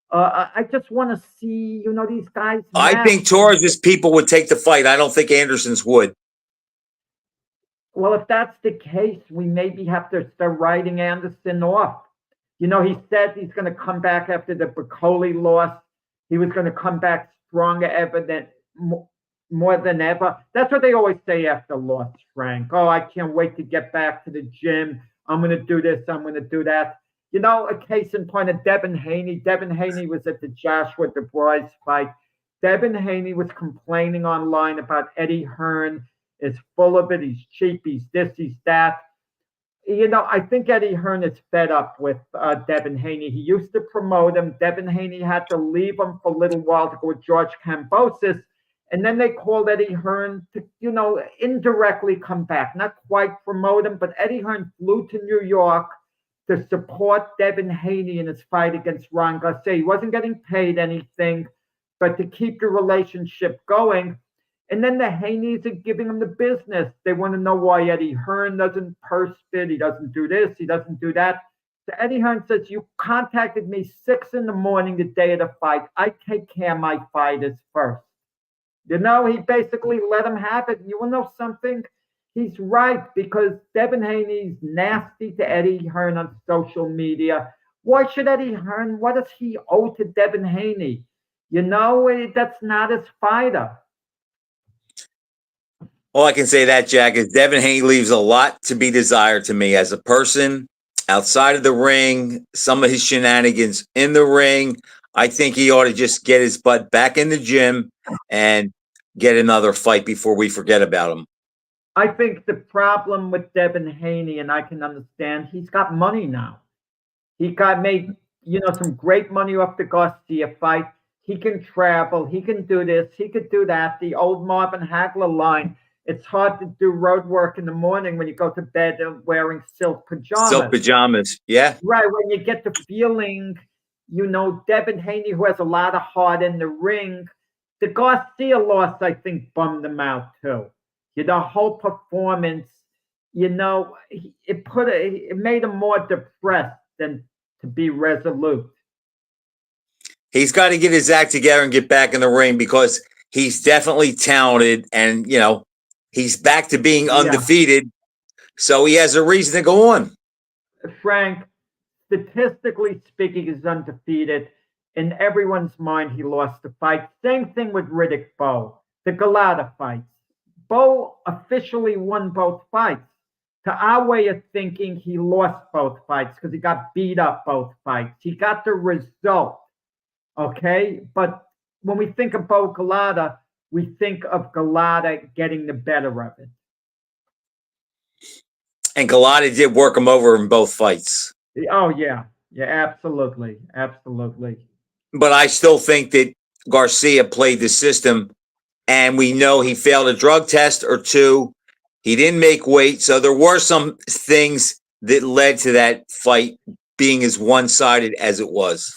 I just want to see, these guys. I think Torres' people would take the fight. I don't think Anderson's would. Well, if that's the case, we maybe have to start writing Anderson off. He said he's going to come back after the Bacoli loss. He was going to come back stronger more than ever. That's what they always say after loss, Frank. Oh, I can't wait to get back to the gym. I'm going to do this. I'm going to do that. A case in point of Devin Haney. Devin Haney was at the Joshua DuBois fight. Devin Haney was complaining online about Eddie Hearn is full of it. He's cheap. He's this, he's that. I think Eddie Hearn is fed up with Devin Haney. He used to promote him. Devin Haney had to leave him for a little while to go with George Kambosos. And then they called Eddie Hearn to, indirectly come back. Not quite promote him, but Eddie Hearn flew to New York to support Devin Haney in his fight against Ron Garcia. He wasn't getting paid anything, but to keep the relationship going. And then the Haneys are giving him the business. They want to know why Eddie Hearn doesn't purse bid. He doesn't do this. He doesn't do that. So Eddie Hearn says, you contacted me 6 a.m. the day of the fight. I take care of my fighters first. He basically let him have it. You want to know something? He's right, because Devin Haney's nasty to Eddie Hearn on social media. Why should Eddie Hearn? What does he owe to Devin Haney? That's not his fighter. All I can say that, Jack, is Devin Haney leaves a lot to be desired to me as a person outside of the ring. Some of his shenanigans in the ring, I think he ought to just get his butt back in the gym and get another fight before we forget about him. I think the problem with Devin Haney, and I can understand, he's got money now. He made some great money off the Garcia fight. He can travel. He can do this. He could do that. The old Marvin Hagler line. It's hard to do road work in the morning when you go to bed wearing silk pajamas. Silk pajamas, yeah. Right, when you get the feeling, Devin Haney, who has a lot of heart in the ring. The Garcia loss, I think, bummed him out too. The whole performance, it made him more depressed than to be resolute. He's got to get his act together and get back in the ring, because he's definitely talented, and he's back to being undefeated. So he has a reason to go on. Frank, statistically speaking, he's undefeated. In everyone's mind, he lost the fight. Same thing with Riddick Bowe, the Galata fights. Bowe officially won both fights. To our way of thinking, he lost both fights because he got beat up both fights. He got the result, okay? But when we think of Bowe Galata, we think of Galata getting the better of it. And Galata did work him over in both fights. Oh, yeah. Yeah, absolutely. Absolutely. But I still think that Garcia played the system, and we know he failed a drug test or two. He didn't make weight. So there were some things that led to that fight being as one-sided as it was.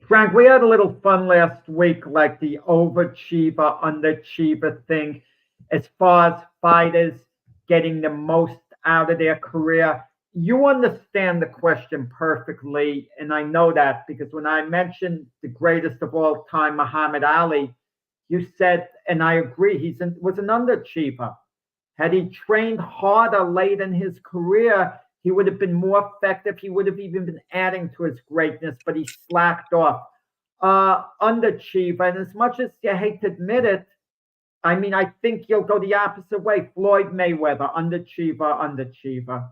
Frank, we had a little fun last week, like the overachiever, underachiever thing, as far as fighters getting the most out of their career. You understand the question perfectly, and I know that because when I mentioned the greatest of all time, Muhammad Ali, you said, and I agree, was an underachiever. Had he trained harder late in his career, he would have been more effective. He would have even been adding to his greatness, but he slacked off. Underachiever, and as much as you hate to admit it, I think you'll go the opposite way. Floyd Mayweather, underachiever.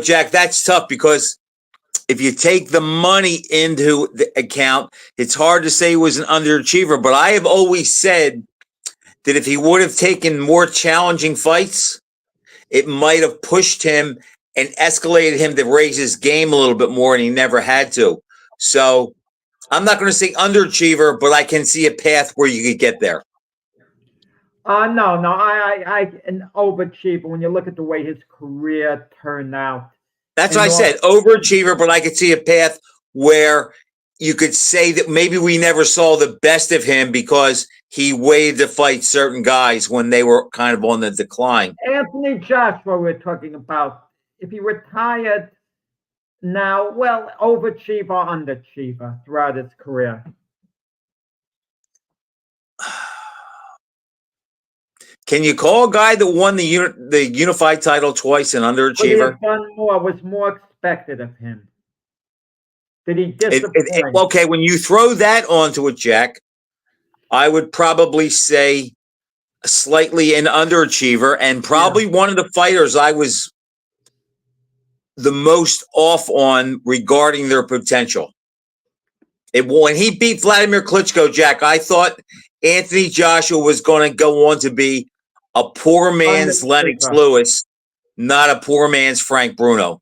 Jack, that's tough, because if you take the money into the account, it's hard to say he was an underachiever. But I have always said that if he would have taken more challenging fights, it might have pushed him and escalated him to raise his game a little bit more, and he never had to. So I'm not going to say underachiever, but I can see a path where you could get there. No, I an overachiever when you look at the way his career turned out. That's what I said, overachiever, but I could see a path where you could say that maybe we never saw the best of him because he waited to fight certain guys when they were kind of on the decline. Anthony Joshua, we're talking about. If he retired now, well, overachiever, underachiever throughout his career. Can you call a guy that won the unified title twice an underachiever? Done more, was more expected of him. Did he disappoint? Okay, when you throw that onto it, Jack, I would probably say slightly an underachiever, and probably one of the fighters I was the most off on regarding their potential. When he beat Vladimir Klitschko, Jack, I thought Anthony Joshua was going to go on to be a poor man's Lennox Lewis, not a poor man's Frank Bruno.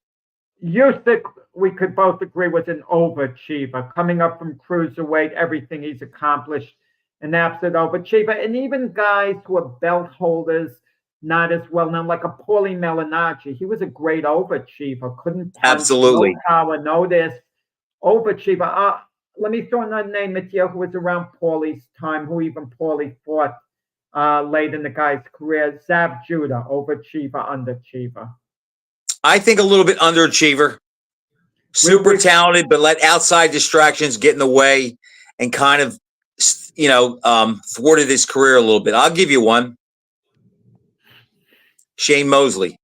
You think we could both agree was an overachiever, coming up from cruiserweight, everything he's accomplished, an absolute overachiever. And even guys who are belt holders, not as well known, like a Paulie Malignaggi, he was a great overachiever. Couldn't punch, absolutely no power, no this. Overachiever. Let me throw another name at you who was around Paulie's time, who even Paulie fought late in the guy's career. Zab Judah, overachiever, underachiever. I think a little bit underachiever. Super talented, but let outside distractions get in the way and kind of thwarted his career a little bit. I'll give you one. Shane Mosley.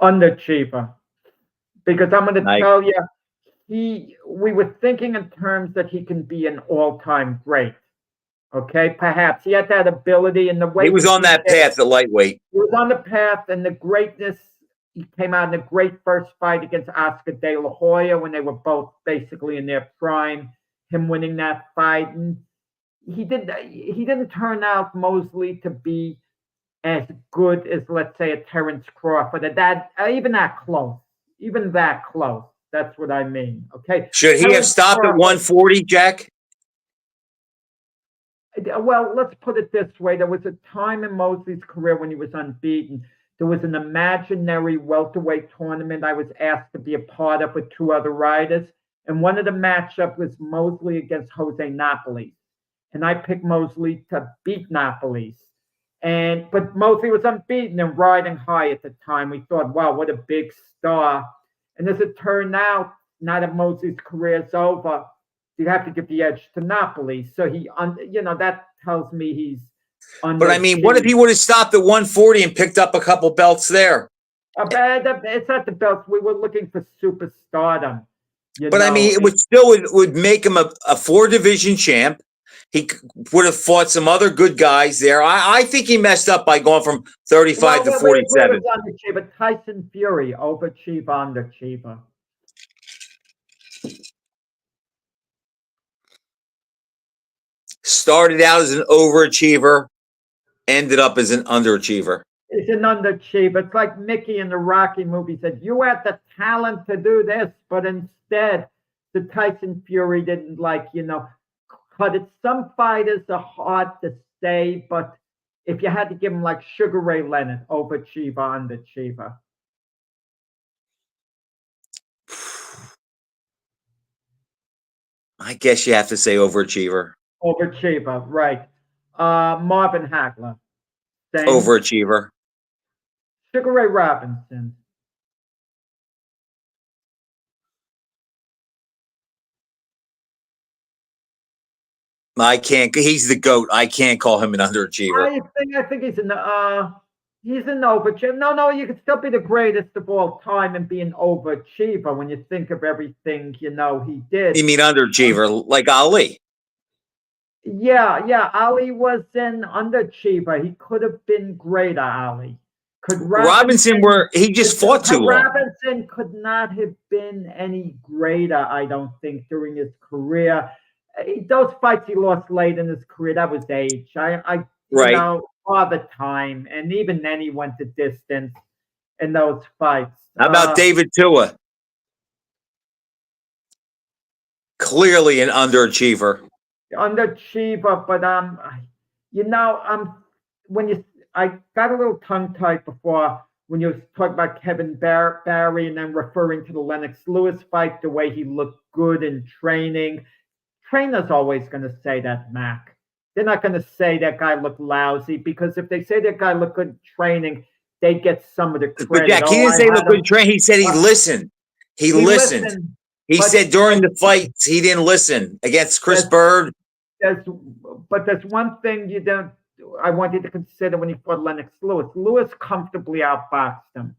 Underachiever. Because I'm going to Nice. tell you, we were thinking in terms that he can be an all-time great. Okay, perhaps he had that ability and the way He was on that path at lightweight. He was on the path and the greatness. He came out in a great first fight against Oscar De La Hoya when they were both basically in their prime. Him winning that fight, and he didn't turn out Mosley to be as good as, let's say, a Terence Crawford. Even that close. That's what I mean. Okay. Should he have stopped at 140, Jack? Well, let's put it this way. There was a time in Mosley's career when he was unbeaten. There was an imaginary welterweight tournament I was asked to be a part of with two other riders. And one of the matchups was Mosley against Jose Napoles. And I picked Mosley to beat Napoles. But Mosley was unbeaten and riding high at the time. We thought, wow, what a big star. And as it turned out, now that Mosley's career is over, you have to give the edge to Napoles. So that tells me he's But I mean, what if he would have stopped at 140 and picked up a couple belts there? It's not the belts. We were looking for superstardom. I mean, it would make him a 4-division champ. He would have fought some other good guys there. I think he messed up by going from 35 to 47. But Tyson Fury, overachiever, underachiever. Started out as an overachiever, ended up as an underachiever. It's an underachiever. It's like Mickey in the Rocky movie said, you had the talent to do this, but instead the Tyson Fury didn't cut it. Some fighters are hard to say, but if you had to give them like Sugar Ray Leonard, overachiever, underachiever. I guess you have to say overachiever. Overachiever, right. Marvin Hagler. Same. Overachiever. Sugar Ray Robinson. I can't. He's the GOAT. I can't call him an underachiever. I think he's an overachiever. No, you can still be the greatest of all time and be an overachiever when you think of everything he did. You mean underachiever, like Ali? Yeah. Ali was an underachiever. He could have been greater, Ali. Robinson he just fought too long. Robinson could not have been any greater, I don't think, during his career. Those fights he lost late in his career, that was age. All the time. And even then he went the distance in those fights. How about David Tua? Clearly an underachiever. Underachiever, but I got a little tongue-tied before when you were talking about Kevin Barry and then referring to the Lennox Lewis fight, the way he looked good in training. Trainers always going to say that, Mac. They're not going to say that guy looked lousy, because if they say that guy looked good in training, they get some of the credit. But Jack, he didn't say look good in training. He said he listened. He listened. He said during the fights he didn't listen against Chris Bird. But there's one thing I want you to consider when he fought Lennox Lewis. Lewis comfortably outboxed him.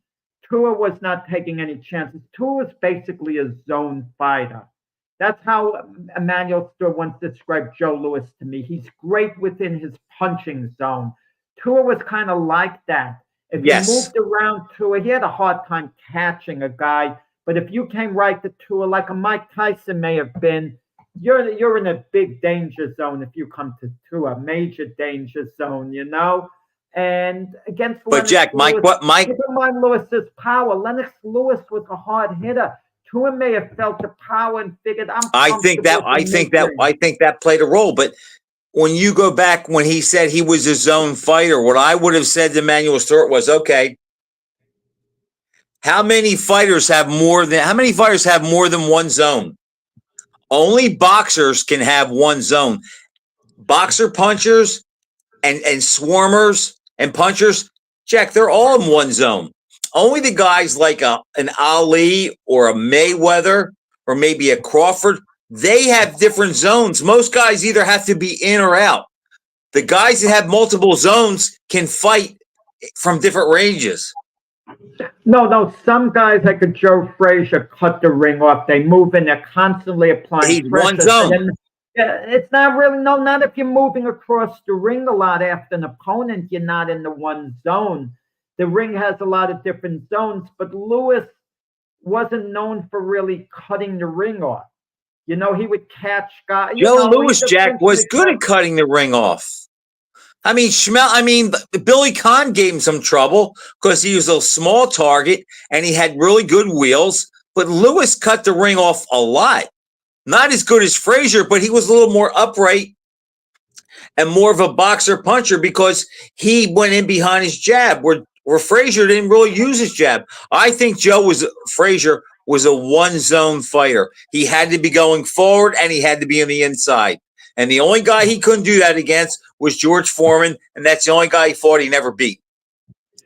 Tua was not taking any chances. Tua was basically a zone fighter. That's how Emmanuel Stewart once described Joe Louis to me. He's great within his punching zone. Tua was kind of like that. If you moved around Tua, he had a hard time catching a guy. But if you came right to Tua, like a Mike Tyson may have been, you're in a big danger zone if you come to Tua, major danger zone, And against Lennox Jack, Lewis, Mike? Keep in mind Lewis's power. Lennox Lewis was a hard hitter. Tua may have felt the power and figured, I think that played a role. But when you go back when he said he was a zone fighter, what I would have said to Emmanuel Stewart was, okay, how many fighters have more than one zone? Only boxers can have one zone. Boxer punchers and swarmers and punchers, Jack, they're all in one zone. Only the guys like an Ali or a Mayweather or maybe a Crawford, they have different zones. Most guys either have to be in or out. The guys that have multiple zones can fight from different ranges. No. Some guys like a Joe Frazier cut the ring off. They move in. They're constantly applying He's one pressure. zone. And then, it's not really, not if you're moving across the ring a lot after an opponent, you're not in the one zone. The ring has a lot of different zones, but Lewis wasn't known for really cutting the ring off. He would catch guys. Joe Louis, Jack, was good at cutting the ring off. I mean, Billy Conn gave him some trouble because he was a small target and he had really good wheels, but Lewis cut the ring off a lot. Not as good as Frazier, but he was a little more upright and more of a boxer puncher because he went in behind his jab, where Frazier didn't really use his jab. I think Frazier was a one-zone fighter. He had to be going forward and he had to be on the inside. And the only guy he couldn't do that against was George Foreman, and that's the only guy he fought he never beat,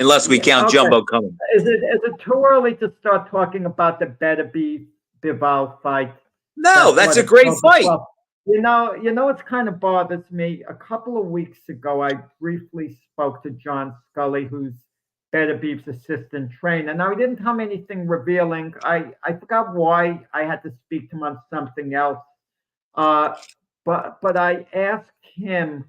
unless we count Jumbo Cummings. Is it too early to start talking about the Beterbiev-Bivol fight? No, that's a great fight. Well, what's kind of bothers me? A couple of weeks ago, I briefly spoke to John Scully, who's Beterbiev's assistant trainer. Now, he didn't tell me anything revealing. I forgot why I had to speak to him on something else. But I asked him,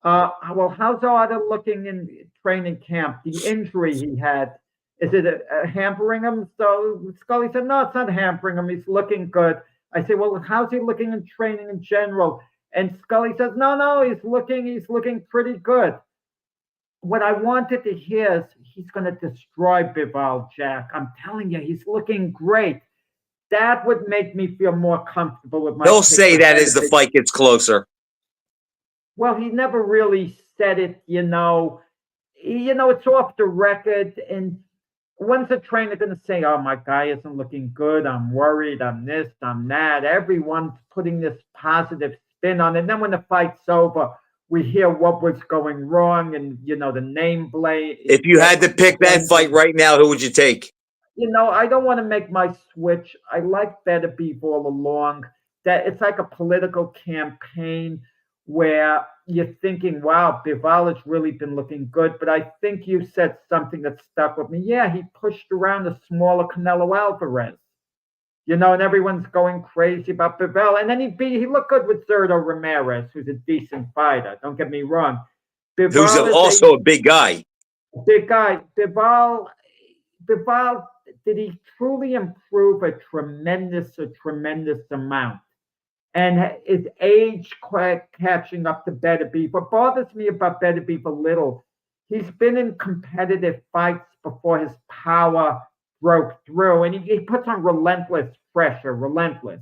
well, how's Arda looking in training camp? The injury he had, is it hampering him? So Scully said, no, it's not hampering him. He's looking good. I said, well, how's he looking in training in general? And Scully says, no, he's looking pretty good. What I wanted to hear is he's going to destroy Bivol, Jack. I'm telling you, he's looking great. That would make me feel more comfortable with my. He'll say that as the fight gets closer. Well, he never really said it, it's off the record. And when's the trainer going to say, oh, my guy isn't looking good. I'm worried. I'm this, I'm that. Everyone's putting this positive spin on it. And then when the fight's over, we hear what was going wrong and, the name blame. If you had to pick that fight right now, who would you take? I don't want to make my switch. I like Beterbiev all along. That it's like a political campaign where you're thinking, wow, Bivol has really been looking good. But I think you said something that stuck with me. Yeah, he pushed around a smaller Canelo Alvarez. And everyone's going crazy about Bivol. And then he looked good with Zurdo Ramirez, who's a decent fighter. Don't get me wrong. Who's also a big guy. Big guy. Bivol, did he truly improve a tremendous amount? And is age catching up to Beterbiev? What bothers me about Beterbiev a little, he's been in competitive fights before his power broke through, and he puts on relentless pressure, relentless.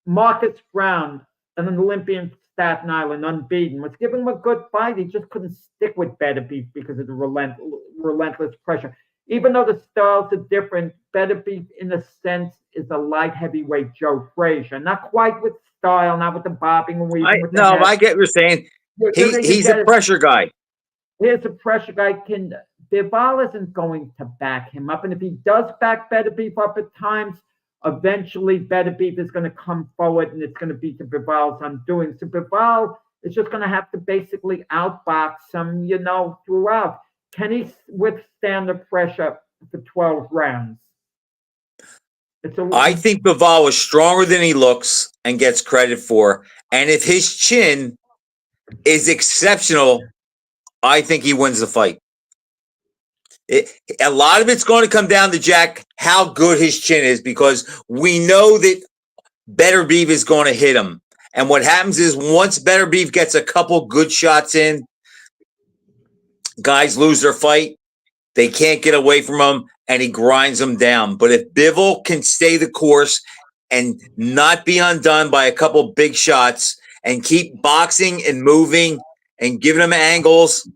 Marcus Brown, an Olympian from Staten Island, unbeaten, was giving him a good fight. He just couldn't stick with Beterbiev because of the relentless pressure. Even though the styles are different, Beterbiev, in a sense, is a light heavyweight Joe Frazier. Not quite with style, not with the bobbing and weaving. I get what you're saying. He's a pressure guy. Here's a pressure guy. Bivol isn't going to back him up. And if he does back Beterbiev up at times, eventually Beterbiev is going to come forward and it's going to be to Bivol's undoing. So Bivol is just going to have to basically outbox him, throughout. Can he withstand the pressure for 12 rounds? I think Bivol is stronger than he looks and gets credit for. And if his chin is exceptional, I think he wins the fight. A lot of it's going to come down to, Jack, how good his chin is, because we know that Beterbiev is going to hit him. And what happens is once Beterbiev gets a couple good shots in, guys lose their fight. They can't get away from him, and he grinds them down. But if Bivol can stay the course and not be undone by a couple big shots and keep boxing and moving and giving him angles,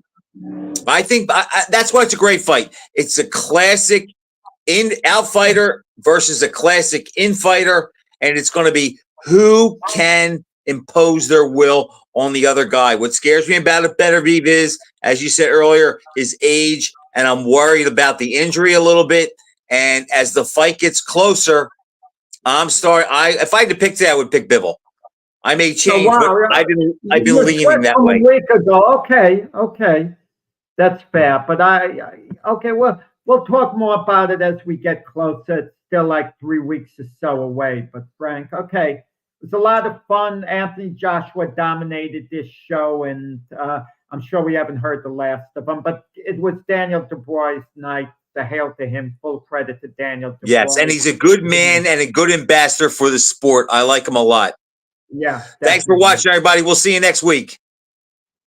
I think that's why it's a great fight. It's a classic out fighter versus a classic in fighter, and it's going to be who can impose their will on the other guy. What scares me about it, Beterbiev, is, as you said earlier, his age, and I'm worried about the injury a little bit. And as the fight gets closer, I'm sorry. If I had to pick today, I would pick Bivol. I may change, wow, but I've been You leaning switched that from way. A week ago. Okay, that's fair. But okay, well, we'll talk more about it as we get closer. It's still like 3 weeks or so away. But Frank, okay, it was a lot of fun. Anthony Joshua dominated this show, and I'm sure we haven't heard the last of them. But it was Daniel Dubois' night. The hail to him. Full credit to Daniel Dubois. Yes, and he's a good man and a good ambassador for the sport. I like him a lot. Yeah. Thanks for definitely. watching, everybody. We'll see you next week.